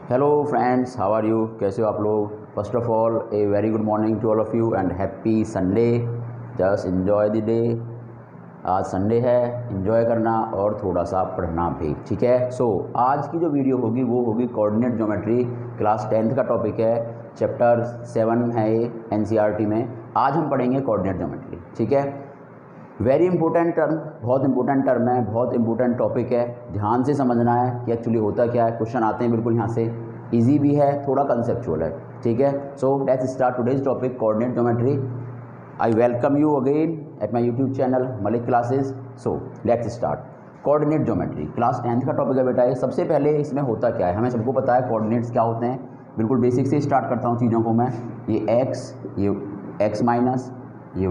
Hello friends, how are you? कैसे हो आप लोग? First of all a very good morning to all of you and happy Sunday. Just enjoy the day. आज Sunday है, enjoy करना और थोड़ा सा पढ़ना भी, ठीक है। सो आज की जो वीडियो होगी वो होगी कोऑर्डिनेट ज्योमेट्री। क्लास 10th का टॉपिक है, चैप्टर 7 है ये एनसीईआरटी में। आज हम पढ़ेंगे कोऑर्डिनेट ज्योमेट्री, ठीक है। वेरी इंपॉर्टेंट टर्म, बहुत इंपॉर्टेंट टर्म है, बहुत इंपॉर्टेंट टॉपिक है। ध्यान से समझना है कि एक्चुअली होता क्या है। क्वेश्चन आते हैं बिल्कुल यहाँ से, इजी भी है, थोड़ा कंसेप्चुअल है, ठीक है। So let's start today's topic coordinate geometry. I welcome you again at my YouTube channel Malik classes. So let's start coordinate geometry. Class 10th का टॉपिक है बेटा ये। सबसे पहले इसमें होता क्या है, हमें सबको पता है कोऑर्डिनेट्स क्या होते हैं। बिल्कुल बेसिक से स्टार्ट करता हूँ चीज़ों को मैं। ये एक्स माइनस, ये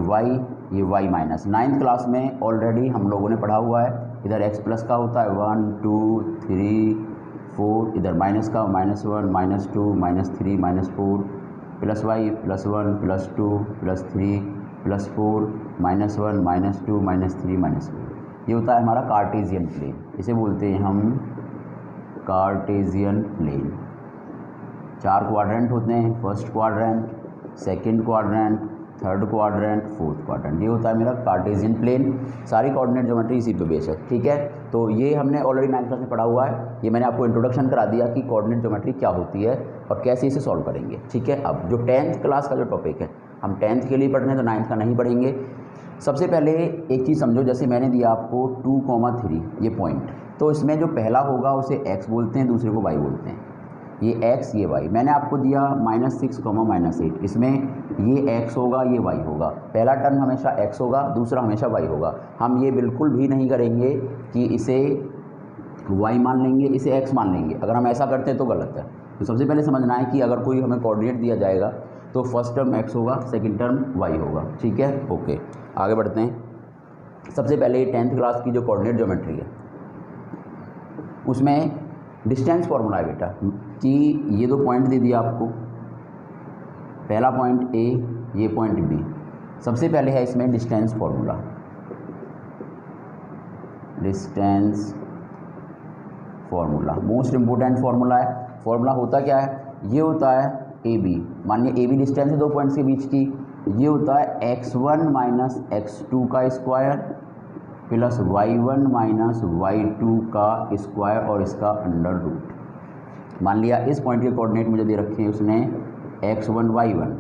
y माइनस। 9th क्लास में ऑलरेडी हम लोगों ने पढ़ा हुआ है। इधर x प्लस का होता है 1 2 3 4, इधर माइनस का -1 -2 -3 -4, प्लस y +1 +2 +3 +4 -1 -2 -3 -4। ये होता है हमारा कार्टेशियन प्लेन। इसे बोलते हैं हम कार्टेशियन प्लेन। 4 क्वाड्रेंट होते हैं, first quadrant, second quadrant, third quadrant, fourth quadrant. ये होता है मेरा कार्टेशियन प्लेन। सारी कोऑर्डिनेट ज्योमेट्री इसी पे बेस है, ठीक है। तो ये हमने ऑलरेडी 9th क्लास में पढ़ा हुआ है। ये मैंने आपको इंट्रोडक्शन करा दिया कि कोऑर्डिनेट ज्योमेट्री क्या होती है और कैसे इसे सॉल्व करेंगे, ठीक है। अब जो 10th क्लास का जो टॉपिक है, हम 10th के लिए पढ़ रहे हैं तो 9th का नहीं पढ़ेंगे। सबसे पहले एक चीज़ समझो, जैसे मैंने दिया आपको 2, 3 ये पॉइंट, तो इसमें जो पहला होगा उसे x बोलते हैं, दूसरे को y बोलते हैं। ये x ये y। मैंने आपको दिया -6, -8, इसमें ये x होगा, ये y होगा। पहला टर्म हमेशा x होगा, दूसरा हमेशा y होगा। हम ये बिल्कुल भी नहीं करेंगे कि इसे y मान लेंगे, इसे x मान लेंगे। अगर हम ऐसा करते हैं तो गलत है। तो सबसे पहले समझना है कि अगर कोई हमें कोऑर्डिनेट दिया जाएगा तो फर्स्ट टर्म x होगा, सेकेंड टर्म y होगा, ठीक है। ओके, आगे बढ़ते हैं। सबसे पहले 10th क्लास की जो कोऑर्डिनेट ज्योमेट्री है उसमें डिस्टेंस फॉर्मूला है बेटा कि ये 2 पॉइंट दे दिया आपको, पहला पॉइंट A, ये पॉइंट B। सबसे पहले है इसमें distance formula. Distance formula most important formula है। फॉर्मूला होता क्या है, ये होता है AB। मानिए AB डिस्टेंस है 2 पॉइंट्स के बीच की। ये होता है x1 माइनस x2 का square plus y1 minus y2 का स्क्वायर और इसका अंडर रूट। मान लिया इस पॉइंट के कोऑर्डिनेट मुझे दे रखे हैं उसने x1 y1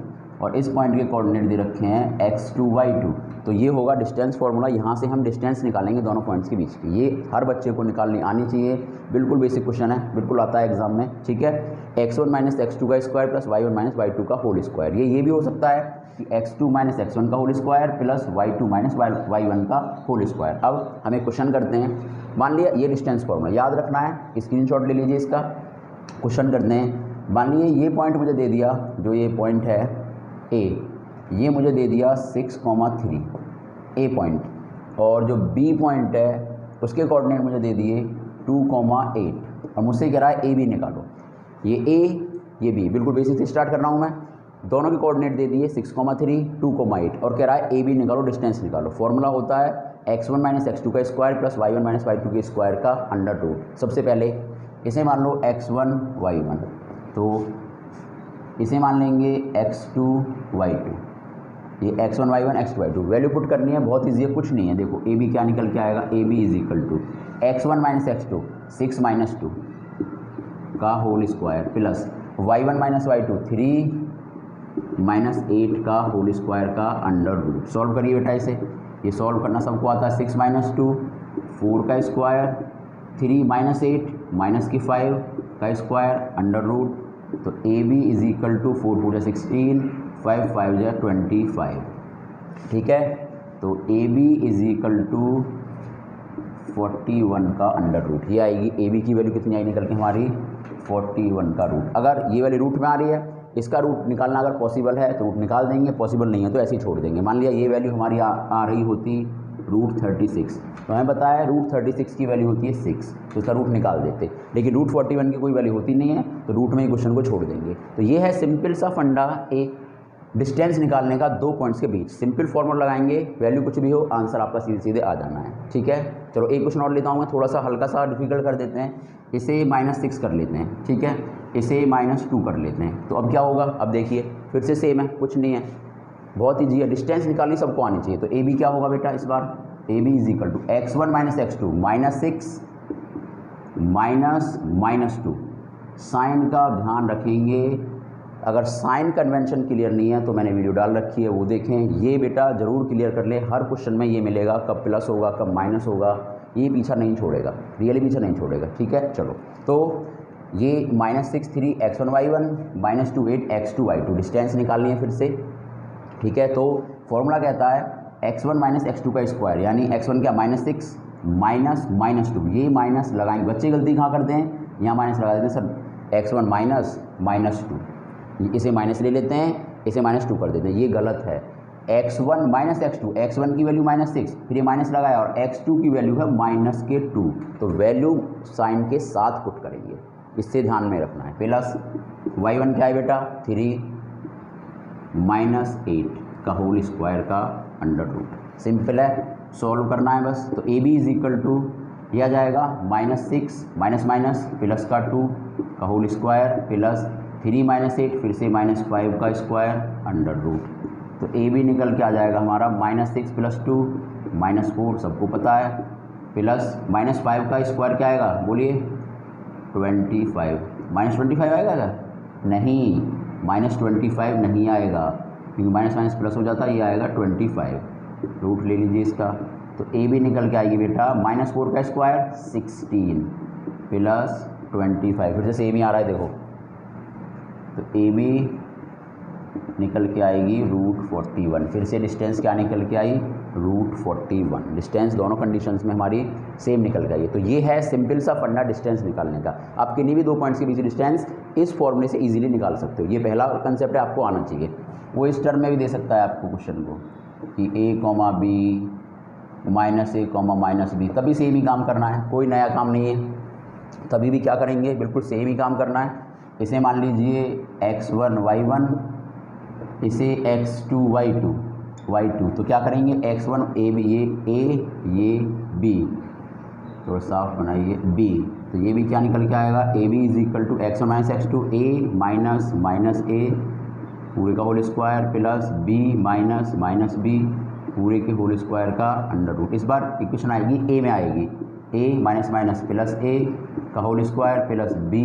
और इस पॉइंट के कोऑर्डिनेट दे रखे हैं x2 y2। तो ये होगा डिस्टेंस फार्मूला। यहाँ से हम डिस्टेंस निकालेंगे दोनों पॉइंट्स के बीच की। ये हर बच्चे को निकालनी आनी चाहिए, बिल्कुल बेसिक क्वेश्चन है, बिल्कुल आता है एग्जाम में, ठीक है। x1 माइनस x2 का square plus y1 minus y2 का होल स्क्वायर। ये भी हो सकता है कि x2 माइनस x1 का whole square plus y2 minus y1 का होल स्क्वायर। अब हमें क्वेश्चन करते हैं। मान लिया ये डिस्टेंस फॉर्मूला याद रखना है, स्क्रीनशॉट ले लीजिए इसका। क्वेश्चन करते हैं। मान लीजिए ये पॉइंट मुझे दे दिया, जो ये पॉइंट है A, ये मुझे दे दिया 6,3 A पॉइंट, और जो B पॉइंट है उसके कोऑर्डिनेट मुझे दे दिए 2,8 और मुझसे कह रहा है A B निकालो। ये A ये B, बिल्कुल बेसिक से स्टार्ट कर रहा हूँ मैं। दोनों के कोऑर्डिनेट दे दिए 6,3 2,8 और कह रहा है A B निकालो, डिस्टेंस निकालो। फॉर्मूला होता है x1 माइनस x2 का square plus y1 minus y2 के स्क्वायर का अंडर रूट। सबसे पहले इसे मान लो x1 y1, तो इसे मान लेंगे x2 y2। ये x1 y1 x2 y2 value put करनी है, बहुत ईजी है, कुछ नहीं है। देखो AB क्या निकल के आएगा, AB is equal to x1 minus x2 6 minus 2 का whole square plus y1 minus y2 3 minus 8 का होल स्क्वायर का अंडर रूट। सॉल्व करिए बेटा इसे। ये सॉल्व करना सबको आता है। 6 माइनस 2 4 का स्क्वायर, 3 माइनस 8 माइनस की 5 का स्क्वायर अंडर रूट। तो AB इज इक्वल टू 4 4 16 5 5 25, ठीक है। तो AB इज इक्वल टू 41 का अंडर रूट। ये आएगी AB की वैल्यू कितनी आई निकल के हमारी 41 का रूट। अगर ये वाली रूट में आ रही है, इसका रूट निकालना अगर पॉसिबल है तो रूट निकाल देंगे, पॉसिबल नहीं है तो ऐसे ही छोड़ देंगे। मान लिया ये वैल्यू हमारी आ रही होती √36, तो हमें पता है √36 की वैल्यू होती है 6, तो इसका रूट निकाल देते। लेकिन √41 की कोई वैल्यू होती नहीं है, तो रूट में ही क्वेश्चन को छोड़ देंगे। तो ये है सिंपल सा फंडा एक डिस्टेंस निकालने का 2 पॉइंट्स के बीच। सिंपल फॉर्मूला लगाएंगे, वैल्यू कुछ भी हो, आंसर आपका सीधे सीधे आ जाना है, ठीक है। चलो एक क्वेश्चन और लेता हूँ मैं, थोड़ा सा हल्का सा डिफिकल्ट कर देते हैं, इसे -6 कर लेते हैं, ठीक है। इसे -2 कर लेते हैं। तो अब क्या होगा, अब देखिए फिर से सेम है, कुछ नहीं है, बहुत ईजी है, डिस्टेंस निकालनी सबको आनी चाहिए। तो ए बी क्या होगा बेटा इस बार, A B is equal to x1 minus x2 -6 -2। Sign का ध्यान रखेंगे, अगर साइन कन्वेंशन क्लियर नहीं है तो मैंने वीडियो डाल रखी है, वो देखें। ये बेटा ज़रूर क्लियर कर ले, हर क्वेश्चन में ये मिलेगा, कब प्लस होगा कब माइनस होगा, ये पीछा नहीं छोड़ेगा, रियली पीछा नहीं छोड़ेगा, ठीक है। चलो तो ये -6 x1 y1 -2 8 x2 y2 distance निकालनी है फिर से, ठीक है। तो फॉर्मूला कहता है x1 माइनस x2 का स्क्वायर, यानी x1 क्या -6 -2, ये माइनस लगाएंगे, बच्चे गलती कहाँ करते हैं, यहाँ माइनस लगा देते हैं सर, x1 -2, इसे माइनस ले लेते हैं, इसे -2 कर देते हैं, ये गलत है। x1 माइनस x2, x1 की वैल्यू -6, फिर ये माइनस लगाया, और x2 की वैल्यू है -2, तो वैल्यू साइन के साथ पुट करेंगे, इससे ध्यान में रखना है। प्लस y1 क्या है बेटा 3 -8 का होल स्क्वायर का अंडर रूट, सिंपल है, सॉल्व करना है बस। तो A B is equal to यह जाएगा -6 माइनस माइनस प्लस का 2 का होल स्क्वायर प्लस 3 -8 फिर से -5 का स्क्वायर अंडर रूट। तो ए बी निकल के आ जाएगा हमारा -6 प्लस 2 -4 सबको पता है, प्लस -5 का स्क्वायर क्या आएगा बोलिए 25, -25 आएगा क्या, नहीं -25 नहीं आएगा, क्योंकि माइनस माइनस प्लस हो जाता है, ये आएगा 25, रूट ले लीजिए इसका। तो ए बी निकल के आएगी बेटा -4 का स्क्वायर 16 प्लस 25, फिर से सेम ही आ रहा है देखो। तो ए बी निकल के आएगी √41, फिर से डिस्टेंस क्या निकल के आई √41, डिस्टेंस दोनों कंडीशंस में हमारी सेम निकल गई है। तो ये है सिंपल सा फंडा डिस्टेंस निकालने का। आप किन्हीं भी दो पॉइंट्स के बीच डिस्टेंस इस फॉर्मूले से इजीली निकाल सकते हो, ये पहला कंसेप्ट है, आपको आना चाहिए। वो इस टर्म में भी दे सकता है आपको क्वेश्चन को कि a, b -a, -b, तभी सेम ही काम करना है, कोई नया काम नहीं है, तभी भी क्या करेंगे बिल्कुल सेम ही काम करना है। इसे मान लीजिए x1 y1, इसे x2 y2, तो क्या करेंगे x1 a b, ये b, थोड़ा साफ बनाइए b, तो ये भी क्या निकल के आएगा A B is equal to x1 minus x2 a minus a पूरे का whole square plus b minus b पूरे के होल स्क्वायर का अंडर रूट। इस बार इक्वेशन आएगी ए में आएगी a माइनस प्लस a का whole square plus b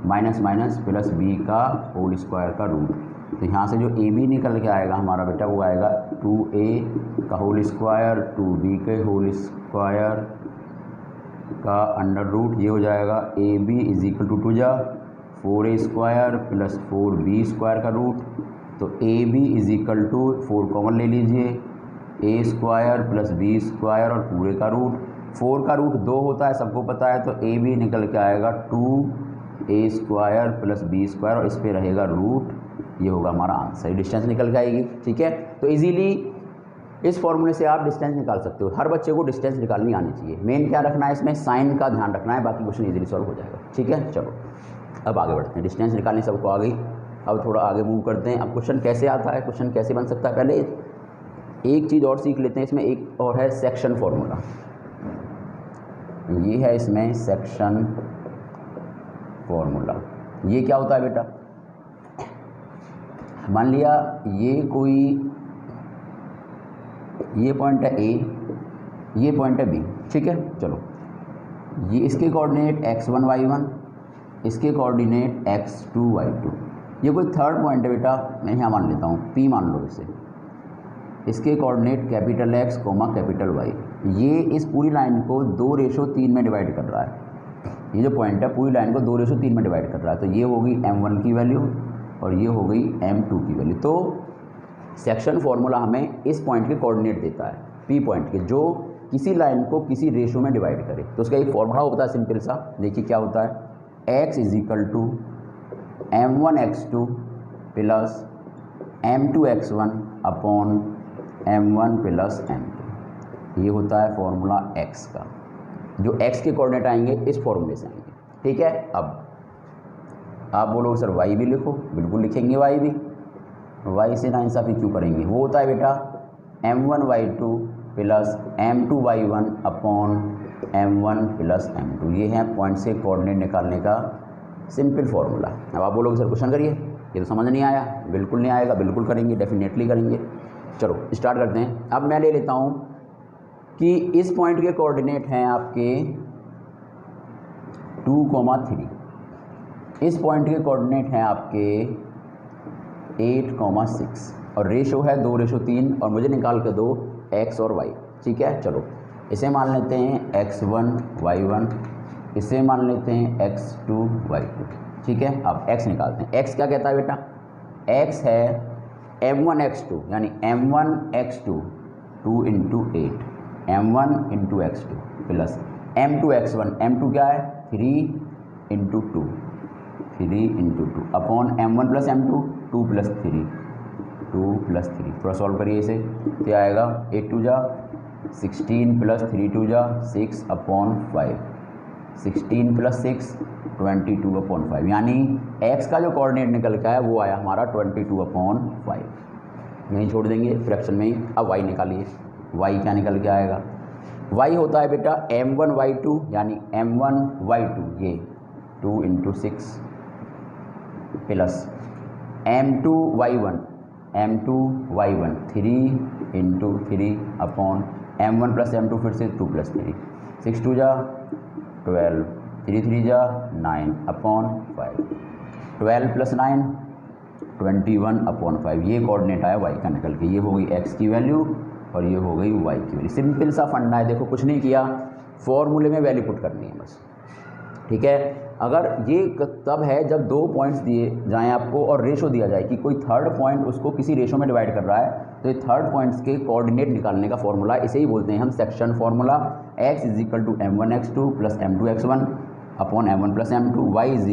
minus plus b का होल स्क्वायर का रूट। तो यहाँ से जो ए बी निकल के आएगा हमारा बेटा वो आएगा 2a का होल स्क्वायर 2b के होल स्क्वायर का अंडर रूट, ये हो जाएगा A B is equal to 4a square plus 4b square का रूट। तो A B is equal to 4 common ले लीजिए, a square plus b square और पूरे का रूट, 4 का रूट 2 होता है सबको पता है, तो ए बी निकल के आएगा 2a square plus b square और इस पर रहेगा रूट, ये होगा हमारा आंसर, डिस्टेंस निकल के आएगी, ठीक है। तो इजीली इस फॉर्मूले से आप डिस्टेंस निकाल सकते हो, हर बच्चे को डिस्टेंस निकालनी आनी चाहिए। मेन क्या रखना है इसमें, साइन का ध्यान रखना है, बाकी क्वेश्चन इजीली सॉल्व हो जाएगा, ठीक है। चलो अब आगे बढ़ते हैं, डिस्टेंस निकालनी सबको आ गई, अब थोड़ा आगे मूव करते हैं। अब क्वेश्चन कैसे आता है, क्वेश्चन कैसे बन सकता है, पहले एक चीज़ और सीख लेते हैं। इसमें एक और है सेक्शन फॉर्मूला, ये है इसमें सेक्शन फॉर्मूला। ये क्या होता है बेटा, मान लिया ये पॉइंट है A, ये पॉइंट है B, ठीक है। चलो ये इसके कोऑर्डिनेट x1 y1, इसके कोऑर्डिनेट x2 y2, ये कोई थर्ड पॉइंट है बेटा, मैं यहाँ मान लेता हूँ P मान लो इसे, इसके coordinate capital X capital Y। ये इस पूरी लाइन को 2:3 में डिवाइड कर रहा है, ये जो पॉइंट है पूरी लाइन को 2:3 में डिवाइड कर रहा है। तो ये होगी m1 की वैल्यू और ये हो गई m2 की वैल्यू। तो सेक्शन फॉर्मूला हमें इस पॉइंट के कोऑर्डिनेट देता है, P पॉइंट के, जो किसी लाइन को किसी रेशो में डिवाइड करे। तो उसका एक फॉर्मूला होता है सिंपल सा, देखिए क्या होता है, x is equal to m1x2 plus m2x1 upon m1 plus m2, ये होता है फॉर्मूला x का, जो x के कोऑर्डिनेट आएंगे इस फॉर्मूले से आएंगे, ठीक है। अब आप बोलोगे सर y भी लिखो, बिल्कुल लिखेंगे y भी, y से नाइंसाफ़ी क्यों करेंगे, वो होता है बेटा m1y2 plus m2y1 upon m1 plus m2, ये है पॉइंट से कोऑर्डिनेट निकालने का सिंपल फार्मूला। अब आप बोलोगे सर क्वेश्चन करिए, ये तो समझ नहीं आया। बिल्कुल नहीं आएगा, बिल्कुल करेंगे, डेफिनेटली करेंगे। चलो स्टार्ट करते हैं। अब मैं ले लेता हूँ कि इस पॉइंट के कोऑर्डिनेट हैं आपके 2,3, इस पॉइंट के कोऑर्डिनेट हैं आपके 8,6 और रेशो है 2:3 और मुझे निकाल के दो x और y। ठीक है, चलो इसे मान लेते हैं x1 y1, इसे मान लेते हैं x2 y2। ठीक है, अब x निकालते हैं। x क्या कहता है बेटा? x है m1 x2 यानी m1 x2 2 × 8 m1 × x2 plus m2 x1, m2 क्या है 3 × 2 3 × 2 अपॉन m1 प्लस m2 2 + 3 2 + 3। थोड़ा सॉल्व करिए इसे, क्या आएगा 8 2 जा 16 + 3 2 जा 6 अपॉन 5 16 + 6 22/5 यानी x का जो कोऑर्डिनेट निकल के आया वो आया हमारा 22/5। यहीं छोड़ देंगे फ्रैक्शन में ही। अब y निकालिए, y क्या निकल के आएगा? y होता है बेटा m1 y2 यानी m1 y2 ये 2 × 6 plus m2 y1 3 × 3 upon m1 + m2 फिर से 2 + 3 6 2 जा 12 3 3 जा 9 अपॉन 5 12 + 9 21/5। ये कोऑर्डिनेट आया y का निकल के। ये हो गई x की वैल्यू और ये हो गई y की वैल्यू। सिंपल सा फंडा है, देखो कुछ नहीं किया, फॉर्मूले में वैल्यू पुट करनी है बस। ठीक है, अगर ये तब है जब दो पॉइंट्स दिए जाएं आपको और रेशो दिया जाए कि कोई थर्ड पॉइंट उसको किसी रेशो में डिवाइड कर रहा है, तो ये थर्ड पॉइंट्स के कोऑर्डिनेट निकालने का फॉर्मूला, इसे ही बोलते हैं हम section formula. x = m1 x2 + m2 x1 upon m1 + m2, y =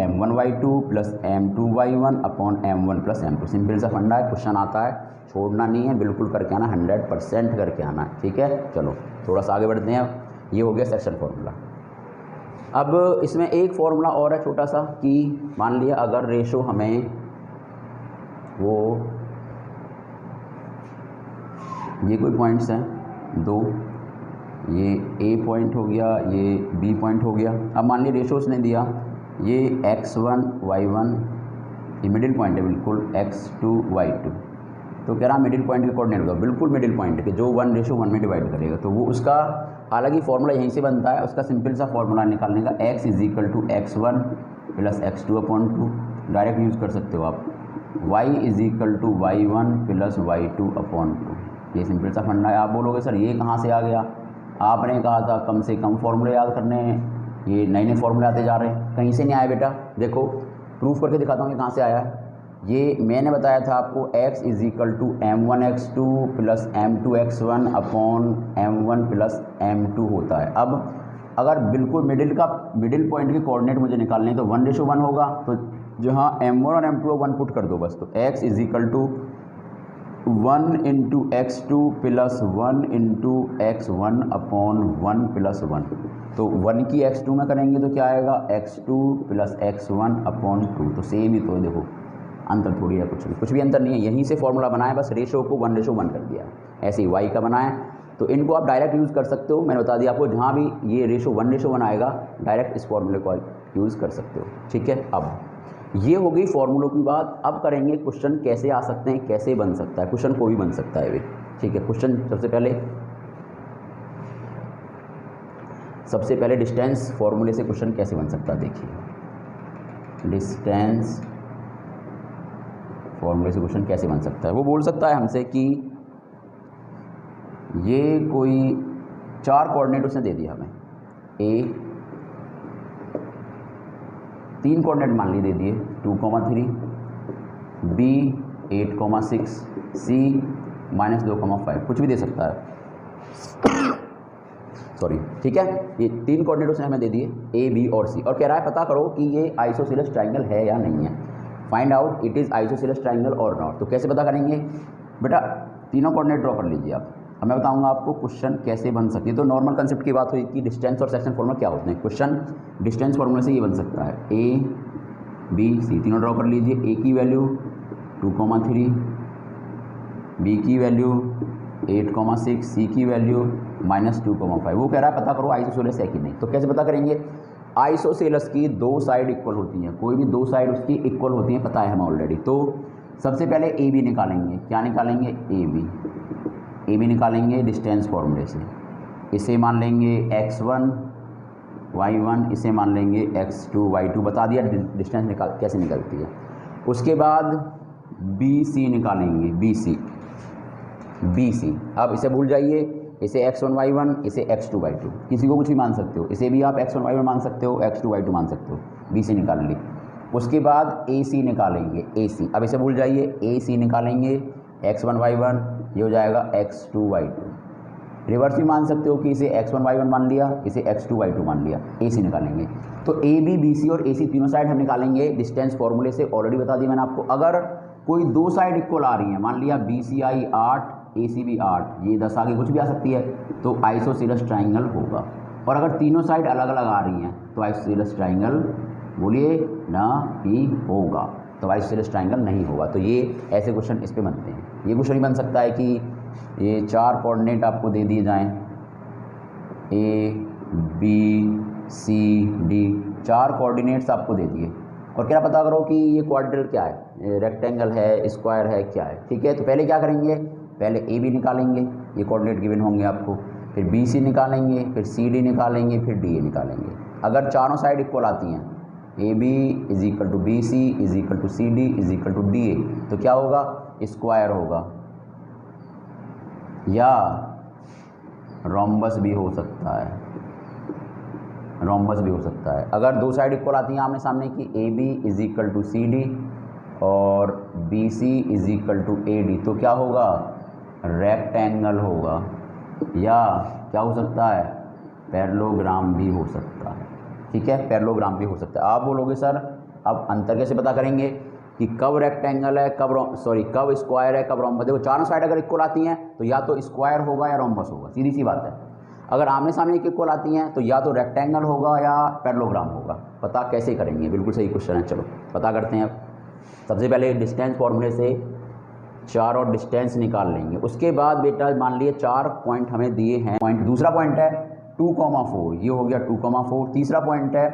m1 y2 + m2 y1 upon m1 + m2। Simple सा फंडा है, क्वेश्चन आता है, छोड़ना नहीं है, बिल्कुल करके आना, 100% करके आना। ठीक है, चलो थोड़ा सा आगे बढ़ते हैं। ये हो गया सेक्शन फार्मूला। अब इसमें एक फार्मूला और है छोटा सा कि मान लिया अगर रेशो हमें वो ये कोई पॉइंट्स हैं दो, ये A पॉइंट हो गया, ये B पॉइंट हो गया। अब मान लिया रेशो उसने दिया ये x1 y1, ये मिडिल पॉइंट है बिल्कुल, x2 y2। तो कह रहा मिडिल पॉइंट के कोऑर्डिनेट होगा, बिल्कुल मिडिल पॉइंट के जो 1:1 में डिवाइड करेगा, तो वो उसका हालांकि फार्मूला यहीं से बनता है। उसका सिंपल सा फार्मूला निकालने का x = x1 + x2/2 direct use कर सकते हो आप। y = y1 + y2/2। ये सिंपल सा फंडा है। आप बोलोगे सर ये कहाँ से आ गया? आपने कहा था कम से कम फार्मूले याद करने हैं, ये नए नए फार्मूले आते जा रहे हैं। कहीं से नहीं आया बेटा, देखो प्रूफ करके दिखाता हूँ ये कहाँ से आया है। ये मैंने बताया था आपको x = m1 x2 + m2 x1 upon m1 + m2 होता है। अब अगर बिल्कुल मिडिल पॉइंट के कोऑर्डिनेट मुझे निकालने हैं तो 1:1 होगा, तो जहाँ m1 और m2 1 पुट कर दो बस। तो x = 1 × x2 + 1 × x1 अपॉन 1 + 1। तो 1 की x2 में करेंगे तो क्या आएगा x2 + x1/2। तो सेम ही, तो देखो अंतर थोड़ी है, कुछ भी अंतर नहीं है। यहीं से फॉर्मूला बनाया, बस रेशो को 1:1 कर दिया। ऐसे ही y का बनाया, तो इनको आप डायरेक्ट यूज़ कर सकते हो। मैंने बता दिया आपको, जहाँ भी ये रेशो 1:1 आएगा डायरेक्ट इस फॉर्मूले को यूज़ कर सकते हो। ठीक है, अब ये हो गई फॉर्मूलों की बात। अब करेंगे क्वेश्चन कैसे आ सकते हैं, कैसे बन सकता है क्वेश्चन, कोई भी बन सकता है वे। ठीक है, क्वेश्चन सबसे पहले डिस्टेंस फॉर्मूले से क्वेश्चन कैसे बन सकता है देखिए। डिस्टेंस फॉर्मूले से क्वेश्चन कैसे बन सकता है? वो बोल सकता है हमसे कि ये कोई 4 कोऑर्डिनेट उसने दे दिया हमें, A 3 कोऑर्डिनेट मान ली दे दिए 2,3, B 8,6, C -2,5, कुछ भी दे सकता है सॉरी। ठीक है, ये 3 कोऑर्डिनेट उसने हमें दे दिए A, B और C, और कह रहा है पता करो कि ये आइसोसेलेस ट्रायंगल है या नहीं है। Find out it is isosceles triangle और नॉट। तो कैसे पता करेंगे बेटा? तीनों कोऑर्डिनेट ड्रॉ कर लीजिए आप। अब मैं बताऊंगा आपको क्वेश्चन कैसे बन सकती है। तो नॉर्मल कंसेप्ट की बात हुई कि डिस्टेंस और सेक्शन फार्मूला क्या होते हैं। क्वेश्चन डिस्टेंस फार्मूला से ये बन सकता है A, B, C तीनों ड्रॉ कर लीजिए। A की वैल्यू 2,3, B की वैल्यू 8,6, C की वैल्यू -2,5। वो कह रहा है पता करो आइसोसेलेस है कि नहीं। तो कैसे पता करेंगे? आइसोसेलस की दो साइड इक्वल होती हैं, कोई भी दो साइड उसकी इक्वल होती हैं, पता है हमें ऑलरेडी। तो सबसे पहले ए बी निकालेंगे। क्या निकालेंगे? ए बी निकालेंगे डिस्टेंस फॉर्मूले से। इसे मान लेंगे x1 y1, इसे मान लेंगे x2 y2। बता दिया डिस्टेंस कैसे निकलती है। उसके बाद बी सी निकालेंगे, बी सी। अब इसे भूल जाइए, इसे x1 y1, इसे x2 y2, किसी को कुछ भी मान सकते हो। इसे भी आप x1 y1 मान सकते हो, x2 y2 मान सकते हो। बी सी निकाल ली। उसके बाद ए सी निकालेंगे, ए सी। अब इसे भूल जाइए, ए सी निकालेंगे x1 y1, ये हो जाएगा x2 y2। रिवर्स भी मान सकते हो कि इसे x1 y1 मान लिया, इसे x2 y2 मान लिया। ए सी निकालेंगे। तो ए बी बी सी और ए सी तीनों साइड हम निकालेंगे डिस्टेंस फॉर्मूले से। ऑलरेडी बता दिया मैंने आपको। अगर कोई दो साइड इक्वल आ रही हैं, मान लिया बी सी आई 8, ए सी भी 8, ये 10 आगे कुछ भी आ सकती है, तो आइसोसेलस ट्राइंगल होगा। और अगर तीनों साइड अलग अलग आ रही हैं तो आइसोसेलस ट्राइंगल बोलिए ना ही होगा, तो आइसोसेलस ट्राइंगल नहीं होगा। तो ये ऐसे क्वेश्चन इस पे बनते हैं। ये क्वेश्चन ही बन सकता है कि ये 4 कोऑर्डिनेट आपको दे दिए जाएं, A B C D, 4 coordinates आपको दे दिए, और क्या पता करो कि ये क्वाड्रिलेटरल क्या है, रेक्टेंगल है, स्क्वायर है, क्या है। ठीक है, तो पहले क्या करेंगे? पहले ए बी निकालेंगे, ये कोऑर्डिनेट गिवन होंगे आपको। फिर बी सी निकालेंगे, फिर सी डी निकालेंगे, फिर डी ए निकालेंगे। अगर चारों साइड इक्वल आती हैं, A B is equal to B C is equal to C D is equal to D A, तो क्या होगा? स्क्वायर होगा, या रोम्बस भी हो सकता है, रोम्बस भी हो सकता है। अगर दो साइड इक्वल आती हैं आमने सामने की, A B is equal to C D और B C is equal to A D, तो क्या होगा? रेक्टेंगल होगा, या क्या हो सकता है? पैरेललोग्राम भी हो सकता है। ठीक है, पैरेललोग्राम भी हो सकता है। आप बोलोगे सर अब अंतर कैसे पता करेंगे कि कब रेक्टेंगल है, कब स्क्वायर है, कब रोम्बस? देखो चारों साइड अगर इक्वल आती हैं तो या तो स्क्वायर होगा या रोम्बस होगा, सीधी सी बात है। अगर आमने सामने एक इक्वल आती हैं तो या तो रेक्टेंगल होगा या पैरेललोग्राम होगा। पता कैसे करेंगे? बिल्कुल सही क्वेश्चन है, चलो पता करते हैं। सबसे पहले डिस्टेंस फॉर्मूले से 4 और डिस्टेंस निकाल लेंगे। उसके बाद बेटा मान लिए 4 पॉइंट हमें दिए हैं। दूसरा पॉइंट है 2,4, ये हो गया 2,4। तीसरा पॉइंट है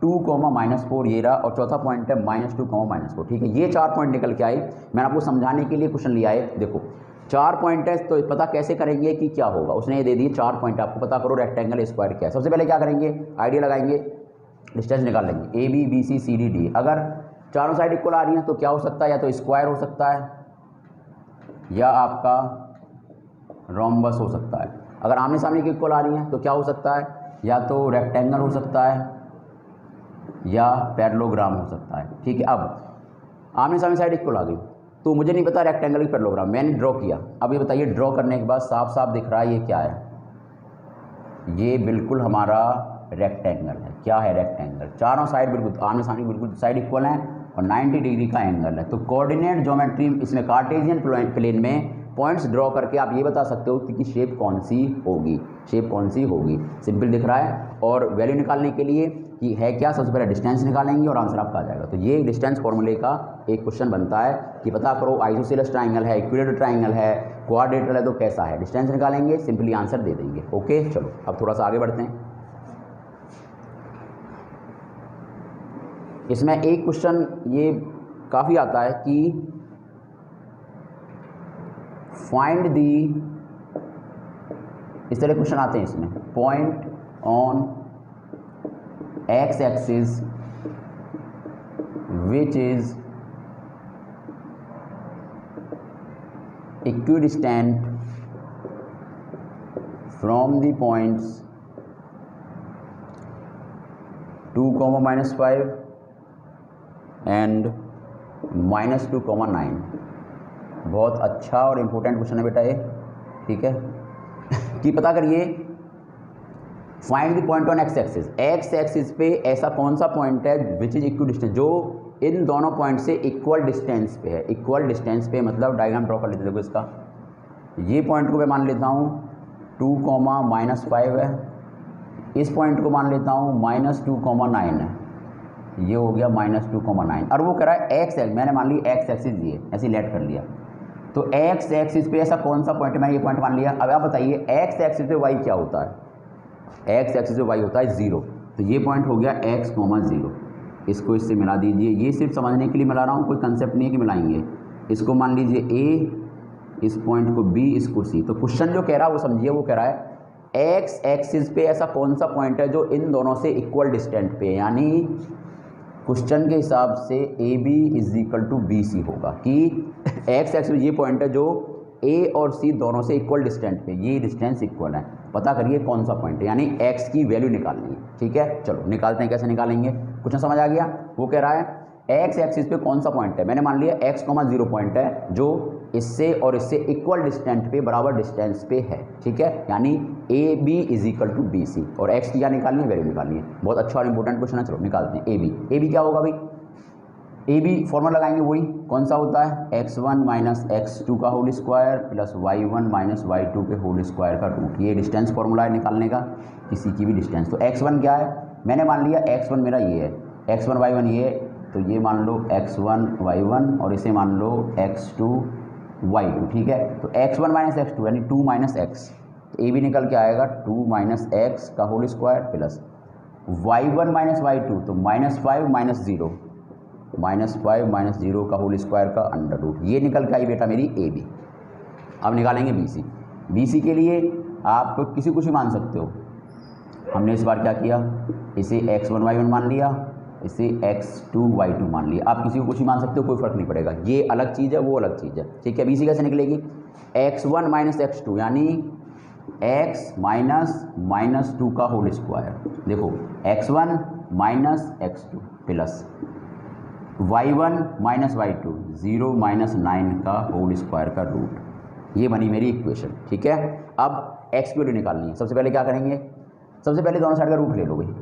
2,-4, ये रहा। और चौथा पॉइंट है -2,-4। ठीक है, ये 4 पॉइंट निकल के आए। मैंने आपको समझाने के लिए क्वेश्चन लिया है। देखो 4 पॉइंट है, तो पता कैसे करेंगे कि क्या होगा? उसने ये दे दिए 4 पॉइंट, आपको पता करो रेक्टेंगल स्क्वायर क्या है। सबसे पहले क्या करेंगे? आइडिया लगाएंगे, डिस्टेंस निकाल लेंगे, A B B C C D D. अगर चारों साइड इक्वल आ रही हैं तो क्या हो सकता है? या तो स्क्वायर हो सकता है या आपका रोम्बस हो सकता है। अगर आमने सामने की इक्वल आ रही हैं तो क्या हो सकता है? या तो रेक्टेंगल हो सकता है या पैरेललोग्राम हो सकता है। ठीक है, अब आमने सामने साइड इक्वल आ गई, तो मुझे नहीं पता रेक्टेंगल की पैरेललोग्राम, मैंने ड्रॉ किया। अब ये बताइए, ड्रॉ करने के बाद साफ साफ दिख रहा है ये क्या है? ये बिल्कुल हमारा रेक्टेंगल है। क्या है? रेक्टेंगल। चारों साइड बिल्कुल आमने सामने बिल्कुल साइड इक्वल हैं और 90 डिग्री का एंगल है। तो कोऑर्डिनेट ज्योमेट्री इसमें कार्टेशियन प्लेन में पॉइंट्स ड्रॉ करके आप ये बता सकते हो कि शेप कौन सी होगी, शेप कौन सी होगी। सिंपल दिख रहा है। और वैल्यू निकालने के लिए कि है क्या, सबसे पहले डिस्टेंस निकालेंगे और आंसर आपका आ जाएगा। तो ये डिस्टेंस फॉर्मूले का एक क्वेश्चन बनता है कि पता करो आइसोसेलस ट्राइंगल है, इक्विलेटरल ट्राइंगल है, क्वाड्रिलेटरल है, तो कैसा है। डिस्टेंस निकालेंगे, सिंपली आंसर दे देंगे। ओके, चलो अब थोड़ा सा आगे बढ़ते हैं। इसमें एक क्वेश्चन ये काफ़ी आता है कि फाइंड दी, इस तरह क्वेश्चन आते हैं इसमें, point on x axis which is equidistant from the points 2,-5 and -2,9। बहुत अच्छा और इम्पोर्टेंट क्वेश्चन है बेटा ये। ठीक है कि पता करिए find the point on x axis, x axis पे ऐसा कौन सा पॉइंट है विच इज इक्वल डिस्टेंस, जो इन दोनों पॉइंट से इक्वल डिस्टेंस पे है। इक्वल डिस्टेंस पे मतलब डायग्राम ड्रॉ कर लेते देखो इसका। ये पॉइंट को मैं मान लेता हूँ 2,-5 है, इस पॉइंट को मान लेता हूँ -2,9 है, ये हो गया -2,9। और वो कह रहा है एक्स, मैंने मान ली एक्स एक्सिस दिए, ऐसे लेट कर लिया। तो एक्स एक्सिस पे ऐसा कौन सा पॉइंट है, मैंने ये पॉइंट मान लिया। अब आप बताइए एक्स एक्सिस पे वाई क्या होता है? एक्स एक्सिस पे वाई होता है 0। तो ये पॉइंट हो गया x, 0। इसको इससे मिला दीजिए, ये सिर्फ समझने के लिए मिला रहा हूँ, कोई कंसेप्ट नहीं है कि मिलाएंगे। इसको मान लीजिए a, इस पॉइंट को b, इसको c। तो क्वेश्चन जो कह रहा है वो समझिए, वो कह रहा है x एक्सिस पे ऐसा कौन सा पॉइंट है जो इन दोनों से इक्वल डिस्टेंट पे, यानी क्वेश्चन के हिसाब से A B is equal to B C होगा कि एक्स एक्स में ये पॉइंट है जो ए और सी दोनों से इक्वल डिस्टेंट पे, ये डिस्टेंस इक्वल है। पता करिए कौन सा पॉइंट है, यानी एक्स की वैल्यू निकालनी है। ठीक है, चलो निकालते हैं। कैसे निकालेंगे, कुछ ना समझ आ गया। वो कह रहा है एक्स एक्सिस पे कौन सा पॉइंट है, मैंने मान लिया x, 0 पॉइंट है जो इससे और इससे इक्वल डिस्टेंट पे, बराबर डिस्टेंस पे है। ठीक है, यानी A B is equal to B C, और x की क्या निकालनी है, वैल्यू निकालनी है। बहुत अच्छा और इंपॉर्टेंट क्वेश्चन है, चलो निकालते हैं। ए बी क्या होगा भाई, ए बी फॉर्मूला लगाएंगे वही, कौन सा होता है, x1 माइनस x2 का whole square plus y1 minus y2 के होल स्क्वायर का रूट। ये डिस्टेंस फॉर्मूला है निकालने का, किसी की भी डिस्टेंस। तो x1 क्या है, मैंने मान लिया x1 मेरा ये है, x1 y1 ये, तो ये मान लो x1 y1 और इसे मान लो x2 y2। ठीक है, तो x1 माइनस x2 यानी 2 माइनस एक्स, तो ए भी निकल के आएगा 2 माइनस एक्स का whole square plus y1 minus y2, तो -5 माइनस 0, -5 माइनस 0 का होल स्क्वायर का अंडर रूट। ये निकल के आई बेटा मेरी ए बी। अब निकालेंगे बी सी। बी सी के लिए आप किसी कुछ ही मान सकते हो। हमने इस बार क्या किया, इसे x1 y1 मान लिया, इसे x2 y2 मान लिया। आप किसी को कुछ ही मान सकते हो, कोई फर्क नहीं पड़ेगा, ये अलग चीज़ है, वो अलग चीज़ है। ठीक है, बी सी कैसे निकलेगी, x1 माइनस x2 यानी x माइनस 2 का होल स्क्वायर। देखो x1 minus x2 plus y1 minus y2, 0 minus 9 का होल स्क्वायर का रूट। ये बनी मेरी इक्वेशन। ठीक है, अब x की वैल्यू निकालनी है। सबसे पहले क्या करेंगे, सबसे पहले दोनों साइड का रूट ले लो भाई,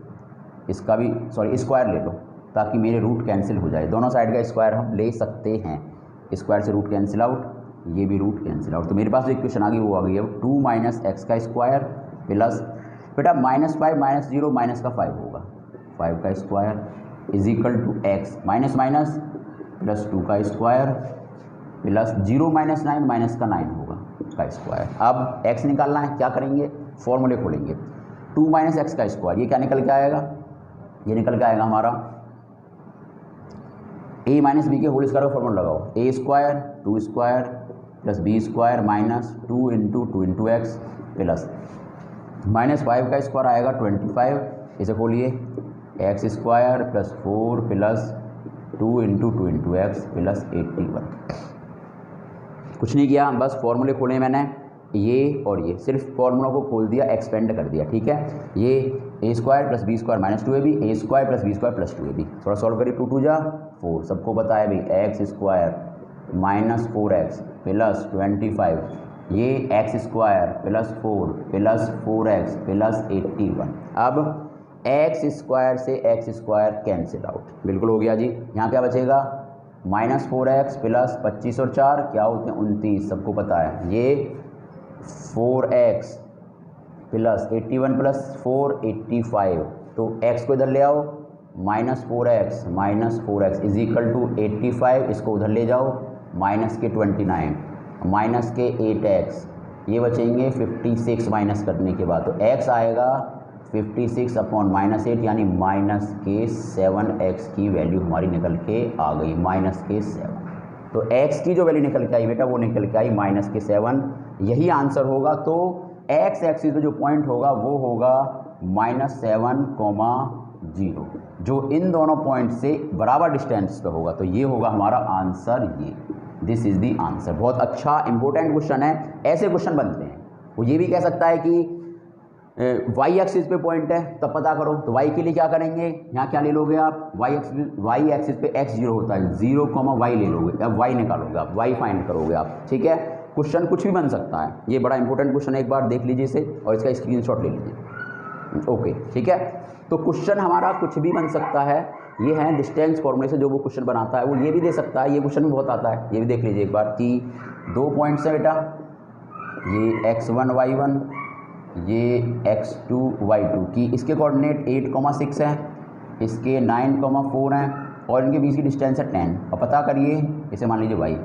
इसका भी स्क्वायर ले लो, ताकि मेरे रूट कैंसिल हो जाए। दोनों साइड का स्क्वायर हम ले सकते हैं, स्क्वायर से रूट कैंसिल आउट, ये भी रूट कैंसिल आउट। तो मेरे पास जो इक्वेशन आ गई वो आ गई है 2 माइनस एक्स का स्क्वायर प्लस बेटा -5 माइनस 0 माइनस का 5 होगा, 5 का square is equal to x minus minus plus 2 का स्क्वायर प्लस 0 माइनस 9 माइनस का 9 होगा का स्क्वायर। अब x निकालना है, क्या करेंगे, फॉर्मूले खोलेंगे। 2 माइनस एक्स का स्क्वायर, ये क्या निकल के आएगा, ये निकल के आएगा हमारा a माइनस बी के होल स्क्वायर का फॉर्मूला लगाओ, a square 2 square plus B square minus 2 into x plus -5 का स्क्वायर आएगा 25, इसे खोलिए, x square plus 4 plus 2 into x plus 81। कुछ नहीं किया, बस फॉर्मूले खोले मैंने, ये और ये सिर्फ फॉर्मूला को खोल दिया, एक्सपेंड कर दिया। ठीक है, ये A square plus B square minus 2ab, A square plus B square plus 2ab। थोड़ा सॉल्व करिए, 2 2 जा 4, सबको बताया भाई x square minus 4x plus 25, ये x square plus 4 plus 4x plus 81। अब एक्स स्क्वायर से एक्स स्क्वायर कैंसिल आउट, बिल्कुल हो गया जी। यहाँ क्या बचेगा, -4x प्लस 25 और 4 क्या होते हैं 29, सबको पता है। ये 4x प्लस 81 प्लस 4 85, तो x को इधर ले आओ, -4x इज इक्वल टू 85, इसको उधर ले जाओ, माइनस के 29 माइनस के 8x, ये बचेंगे 56 माइनस करने के बाद, तो x आएगा 56 अपॉन -8 यानी माइनस के 7x की वैल्यू हमारी निकल के आ गई, माइनस के 7। तो x की जो वैल्यू निकल के आई बेटा वो निकल के आई माइनस के 7, यही आंसर होगा। तो x एक्सिस पे जो पॉइंट होगा वो होगा -7,0, जो इन दोनों पॉइंट से बराबर डिस्टेंस पे होगा। तो ये होगा हमारा आंसर, ये दिस इज़ दी आंसर। बहुत अच्छा इंपॉर्टेंट क्वेश्चन है, ऐसे क्वेश्चन बनते हैं। वो ये भी कह सकता है कि y एक्सिस पे पॉइंट है, तब पता करो। तो y के लिए क्या करेंगे, यहाँ क्या ले लोगे आप, y एक्सिस पे x0 होता है, 0, y ले लोगे, अब y निकालोगे आप, y फाइंड करोगे आप। ठीक है, क्वेश्चन कुछ भी बन सकता है, ये बड़ा इंपॉर्टेंट क्वेश्चन है, एक बार देख लीजिए इसे और इसका स्क्रीनशॉट ले लीजिए। ओके, ठीक है, तो क्वेश्चन हमारा कुछ भी बन सकता है। ये है डिस्टेंस फॉर्मूले से जो वो क्वेश्चन बनाता है, वो ये भी दे सकता है, ये क्वेश्चन भी बहुत आता है, ये भी देख लीजिए एक बार कि 2 पॉइंट्स है बेटा, ये x1 y1, ये x2 y2 की इसके कोऑर्डिनेट 8,6 हैं, इसके 9,4 हैं और इनके बीच की डिस्टेंस है 10। और पता करिए, इसे मान लीजिए y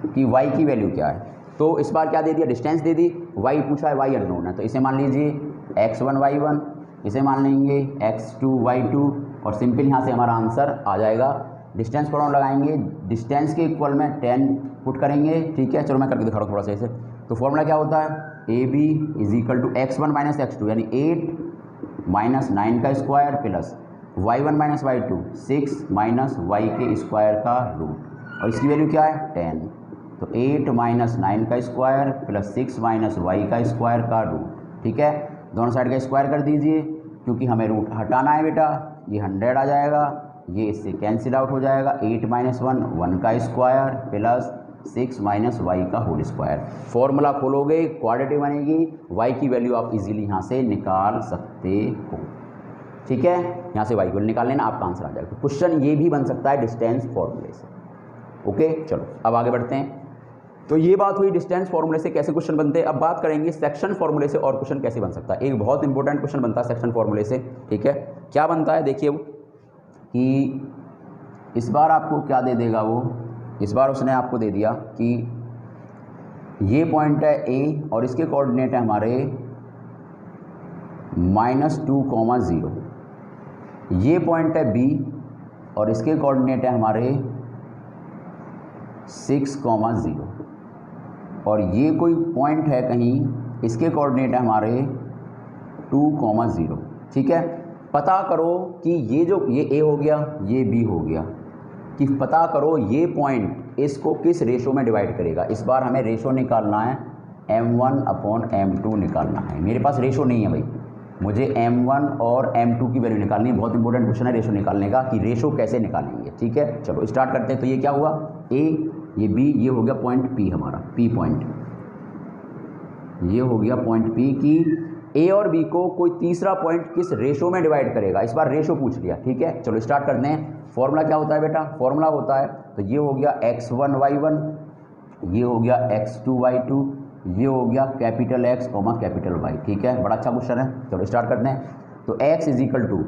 कि y की वैल्यू क्या है। तो इस बार क्या दे दिया, डिस्टेंस दे दी, y पूछा है, y अननोन है, तो इसे मान लीजिए x1 y1 इसे मान लेंगे x2 y2 और सिंपल यहाँ से हमारा आंसर आ जाएगा। डिस्टेंस फॉर्मूला लगाएंगे, डिस्टेंस के इक्वल में 10 पुट करेंगे, ठीक है। चलो मैं करके दिखा रहा हूँ थोड़ा सा इसे। तो फॉर्मूला क्या होता है, A B is equal to x1 minus x2 यानी 8 माइनस 9 का square plus y1 minus y2 6 minus y के स्क्वायर का रूट, और इसकी वैल्यू क्या है 10। तो 8 माइनस 9 का स्क्वायर प्लस 6 माइनस वाई का स्क्वायर का रूट, ठीक है। दोनों साइड का स्क्वायर कर दीजिए, क्योंकि हमें रूट हटाना है बेटा। ये 100 आ जाएगा, ये इससे कैंसिल आउट हो जाएगा। 8 माइनस 1 1 का स्क्वायर प्लस 6 माइनस वाई का होल स्क्वायर। फॉर्मूला खोलोगे, क्वाड्रेटिक बनेगी, वाई की वैल्यू आप इजीली यहाँ से निकाल सकते हो, ठीक है। यहाँ से वाई की वैल्यू निकाल लेना, आपका आंसर आ जाएगा। क्वेश्चन ये भी बन सकता है डिस्टेंस फॉर्मूले से। ओके, चलो अब आगे बढ़ते हैं। तो ये बात हुई डिस्टेंस फॉर्मूले से कैसे क्वेश्चन बनते हैं। अब बात करेंगे सेक्शन फॉर्मूले से और क्वेश्चन कैसे बन सकता है। एक बहुत इंपॉर्टेंट क्वेश्चन बनता है सेक्शन फॉर्मूले से, ठीक है। क्या बनता है देखिए, वो कि इस बार आपको क्या दे देगा वो, इस बार उसने आपको दे दिया कि ये पॉइंट है ए और इसके कोऑर्डिनेट है हमारे -2, 0। ये पॉइंट है बी और इसके कोऑर्डिनेट है हमारे 6, 0। और ये कोई पॉइंट है कहीं, इसके कोऑर्डिनेट है हमारे 2, 0, ठीक है। पता करो कि ये ए हो गया, ये बी हो गया, कि पता करो ये पॉइंट इसको किस रेशो में डिवाइड करेगा। इस बार हमें रेशो निकालना है, m1/m2 निकालना है। मेरे पास रेशो नहीं है भाई, मुझे m1 और m2 की वैल्यू निकालनी है। बहुत इंपॉर्टेंट क्वेश्चन है रेशो निकालने का, कि रेशो कैसे निकालेंगे, ठीक है। चलो स्टार्ट करते हैं। तो ये क्या हुआ, ए, ये बी, ये हो गया पॉइंट पी, हमारा पी पॉइंट, ये हो गया पॉइंट पी की ए और बी को कोई तीसरा पॉइंट किस रेशो में डिवाइड करेगा। इस बार रेशो पूछ लिया, ठीक है। चलो स्टार्ट करते हैं। फॉर्मूला क्या होता है बेटा, फॉर्मूला होता है, तो ये हो गया x1 y1, ये हो गया x2 y2, ये हो गया कैपिटल X, कैपिटल Y, ठीक है। बड़ा अच्छा क्वेश्चन है। चलो स्टार्ट करते हैं। तो x is equal to,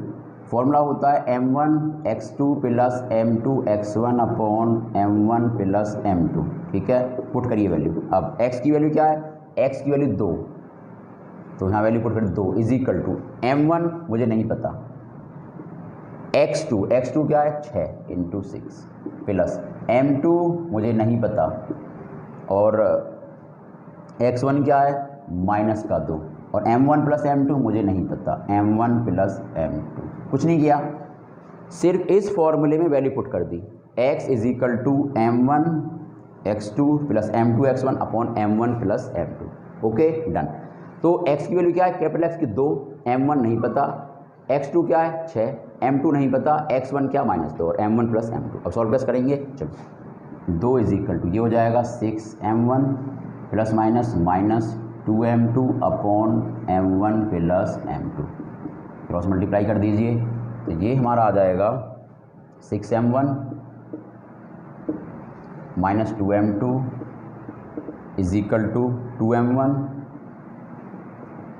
formula होता है m1 x2 plus m2 x1 upon m1 plus m2, ठीक है। पुट करिए वैल्यू। अब x की वैल्यू क्या है, x की वैल्यू 2, तो यहाँ वैल्यू पुट कर 2 इज इक्वल टू m1 मुझे नहीं पता, x2 क्या है 6 × 6 प्लस m2 मुझे नहीं पता, और x1 क्या है -2, और m1 प्लस m2 मुझे नहीं पता, m1 प्लस m2। कुछ नहीं किया, सिर्फ इस फॉर्मूले में वैल्यू पुट कर दी। x is equal to m1 x2 plus m2 x1 upon m1 plus m2। Okay, done. तो x की वैल्यू क्या है, कैपिटल X की 2, m1 नहीं पता, x2 क्या है 6, m2 नहीं पता, x1 क्या -2 और m1 प्लस m2। अब सॉल्व प्लस करेंगे। चलो 2 इज इक्वल टू, ये हो जाएगा 6m1 plus minus -2m2 upon m1 plus m2। Cross multiply कर दीजिए, तो ये हमारा आ जाएगा 6m1 minus 2m2 is equal to 2m1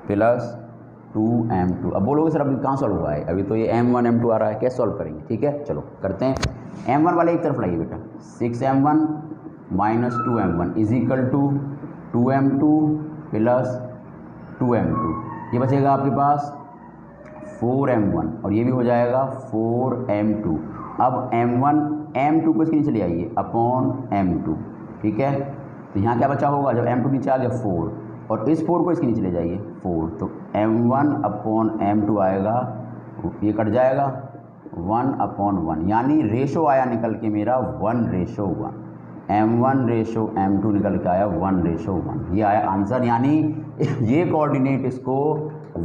plus 2m2। अब बोलोगे सर अभी कहाँ सॉल्व हुआ है, अभी तो ये m1 m2 आ रहा है, कैसे सॉल्व करेंगे, ठीक है। चलो करते हैं। m1 वाले एक तरफ लाइए बेटा, 6m1 minus 2m1 is equal to 2m2 plus 2m2। ये बचेगा आपके पास 4m1 और ये भी हो जाएगा 4m2। अब m1 m2 को इसके नीचे ले आइए अपॉन m2, ठीक है। तो यहाँ क्या बचा होगा, जब m2 नीचे आ गया 4, और इस 4 को इसके नीचे ले जाइए 4, तो m1 अपॉन m2 आएगा, ये कट जाएगा 1/1, यानी रेशो आया निकल के मेरा 1:1, m1 रेशो m2 निकल के आया 1:1। ये आया आंसर, यानी ये कोऑर्डिनेट इसको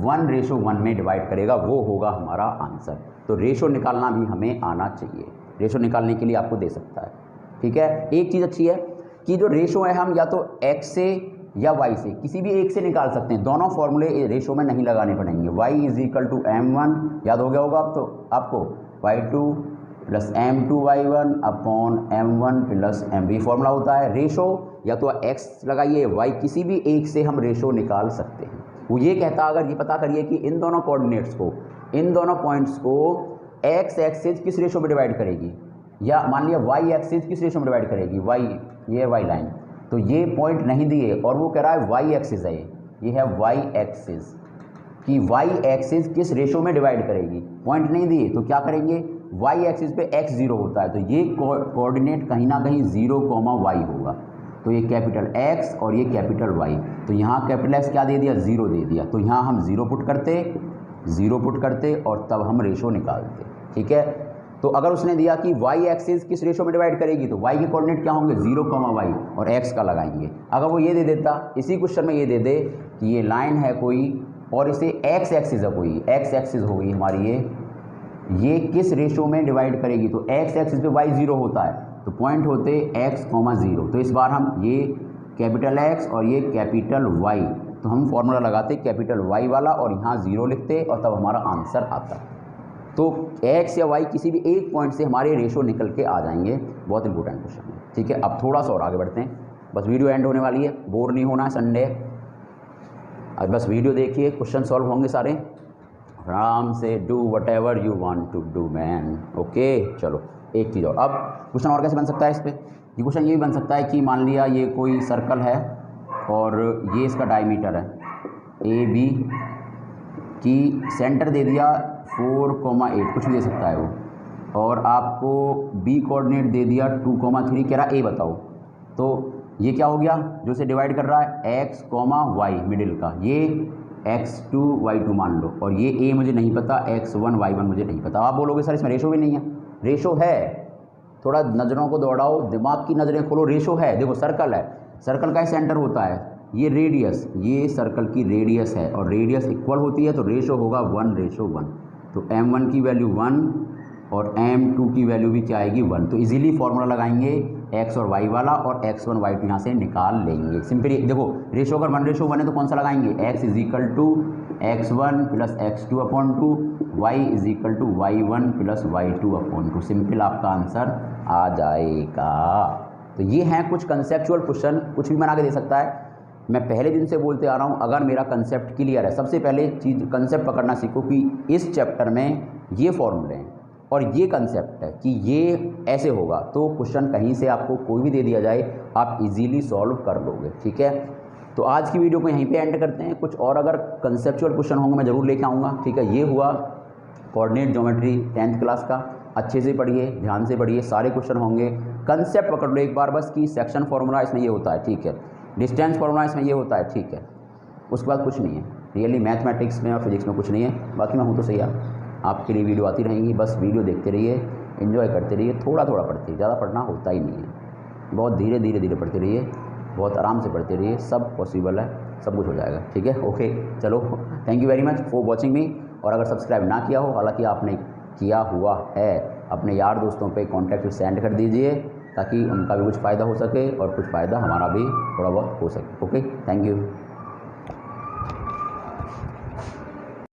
1:1 में डिवाइड करेगा, वो होगा हमारा आंसर। तो रेशो निकालना भी हमें आना चाहिए, रेशो निकालने के लिए आपको दे सकता है, ठीक है। एक चीज़ अच्छी है कि जो रेशो है हम या तो x से या y से, किसी भी एक से निकाल सकते हैं। दोनों फॉर्मूले रेशो में नहीं लगाने पड़ेंगे। y is equal to m1, याद हो गया होगा अब तो आपको, y2 plus m2y1 upon m1 plus m2। Formula होता है रेशो, या तो x लगाइए y, किसी भी एक से हम रेशो निकाल सकते हैं। वो ये कहता, अगर ये पता करिए कि इन दोनों कोऑर्डिनेट्स को, इन दोनों पॉइंट्स को x एक्सिस किस रेशो में डिवाइड करेगी, या मान लिया y एक्सिस किस रेशो में डिवाइड करेगी, y, ये y लाइन, तो ये पॉइंट नहीं दिए और वो कह रहा है y एक्सिस है, ये है y एक्सिस, कि वाई एक्सिस किस रेशो में डिवाइड करेगी, पॉइंट नहीं दिए तो क्या करेंगे, वाई एक्सिस पे x 0 होता है तो ये कोऑर्डिनेट कहीं ना कहीं 0, y होगा। तो ये कैपिटल X और ये कैपिटल Y, तो यहाँ कैपिटल X क्या दे दिया, 0 दे दिया, तो यहाँ हम 0 पुट करते और तब हम रेशो निकालते। ठीक है, तो अगर उसने दिया कि y एक्सिस किस रेशो में डिवाइड करेगी तो y के कोऑर्डिनेट क्या होंगे, 0, y और x का लगाएंगे। अगर वो ये दे देता, इसी क्वेश्चन में ये दे दे कि ये लाइन है कोई और इसे x एक्सिस है कोई, x एक्सिस हो गई हमारी ये किस रेशो में डिवाइड करेगी, तो x एक्सिस पे y 0 होता है तो पॉइंट होते x, 0। तो इस बार हम ये कैपिटल X और ये कैपिटल Y, तो हम फॉर्मूला लगाते कैपिटल Y वाला और यहाँ 0 लिखते और तब हमारा आंसर आता। तो x या y किसी भी एक पॉइंट से हमारे रेशो निकल के आ जाएंगे। बहुत इंपॉर्टेंट क्वेश्चन है। ठीक है, अब थोड़ा सा और आगे बढ़ते हैं, बस वीडियो एंड होने वाली है, बोर नहीं होना है, संडे। अब बस वीडियो देखिए, क्वेश्चन सॉल्व होंगे सारे आराम से। Do whatever you want to do man. Okay, चलो एक चीज़ और। अब क्वेश्चन और कैसे बन सकता है इस पर, ये क्वेश्चन ये भी बन सकता है कि मान लिया ये कोई सर्कल है और ये इसका डायमीटर है ए बी की, सेंटर दे दिया 4,8 कुछ भी दे सकता है वो, और आपको बी कोऑर्डिनेट दे दिया 2,3, कह रहा ए बताओ। तो ये क्या हो गया, जो से डिवाइड कर रहा है x, y मिडिल का, ये x2 y2 मान लो, और ये a मुझे नहीं पता, x1 y1 मुझे नहीं पता। आप बोलोगे सर इसमें रेशो भी नहीं है, रेशो है, थोड़ा नज़रों को दौड़ाओ, दिमाग की नज़रें खोलो, रेशो है। देखो सर्कल है, सर्कल का सेंटर होता है ये रेडियस, ये सर्कल की रेडियस है और रेडियस इक्वल होती है तो रेशो होगा 1:1। तो m1 की वैल्यू 1 और m2 की वैल्यू भी क्या आएगी 1। तो इजीली फार्मूला लगाएंगे x और y वाला और x1 y2 यहाँ से निकाल लेंगे सिंपली। देखो रेशो अगर 1:1 है तो कौन सा लगाएंगे, x = x1 + x2/2, y = y1 + y2/2। Simple आपका आंसर आ जाएगा। तो ये हैं कुछ कंसेप्चुअल क्वेश्चन, कुछ भी बना के दे सकता है। मैं पहले दिन से बोलते आ रहा हूँ, अगर मेरा कंसेप्ट क्लियर है, सबसे पहले चीज़ कंसेप्ट पकड़ना सीखो कि इस चैप्टर में ये फॉर्मूले हैं और ये कंसेप्ट है कि ये ऐसे होगा, तो क्वेश्चन कहीं से आपको कोई भी दे दिया जाए आप इजीली सॉल्व कर लोगे। ठीक है, तो आज की वीडियो को यहीं पे एंड करते हैं। कुछ और अगर कंसेप्चुअल क्वेश्चन होंगे मैं ज़रूर लेके आऊँगा। ठीक है, ये हुआ कोऑर्डिनेट ज्योमेट्री 10th क्लास का, अच्छे से पढ़िए, ध्यान से पढ़िए, सारे क्वेश्चन होंगे। कंसेप्ट पकड़ लो एक बार बस कि सेक्शन फार्मूला इसमें ये होता है, ठीक है, डिस्टेंस फार्मूला इसमें ये होता है, ठीक है, उसके बाद कुछ नहीं है। रियली मैथमेटिक्स में और फिजिक्स में कुछ नहीं है। बाकी मैं हूँ तो सही आपके लिए वीडियो आती रहेंगी, बस वीडियो देखते रहिए, एंजॉय करते रहिए, थोड़ा थोड़ा पढ़ते, ज़्यादा पढ़ना होता ही नहीं है, बहुत धीरे धीरे पढ़ते रहिए, बहुत आराम से पढ़ते रहिए, सब पॉसिबल है, सब कुछ हो जाएगा। ठीक है, ओके, चलो, thank you very much for watching मी। और अगर सब्सक्राइब ना किया हो, हालांकि आपने किया हुआ है, अपने यार दोस्तों पे कॉन्टैक्ट सेंड कर दीजिए ताकि उनका भी कुछ फ़ायदा हो सके और कुछ फ़ायदा हमारा भी थोड़ा बहुत हो सके। Okay, thank you.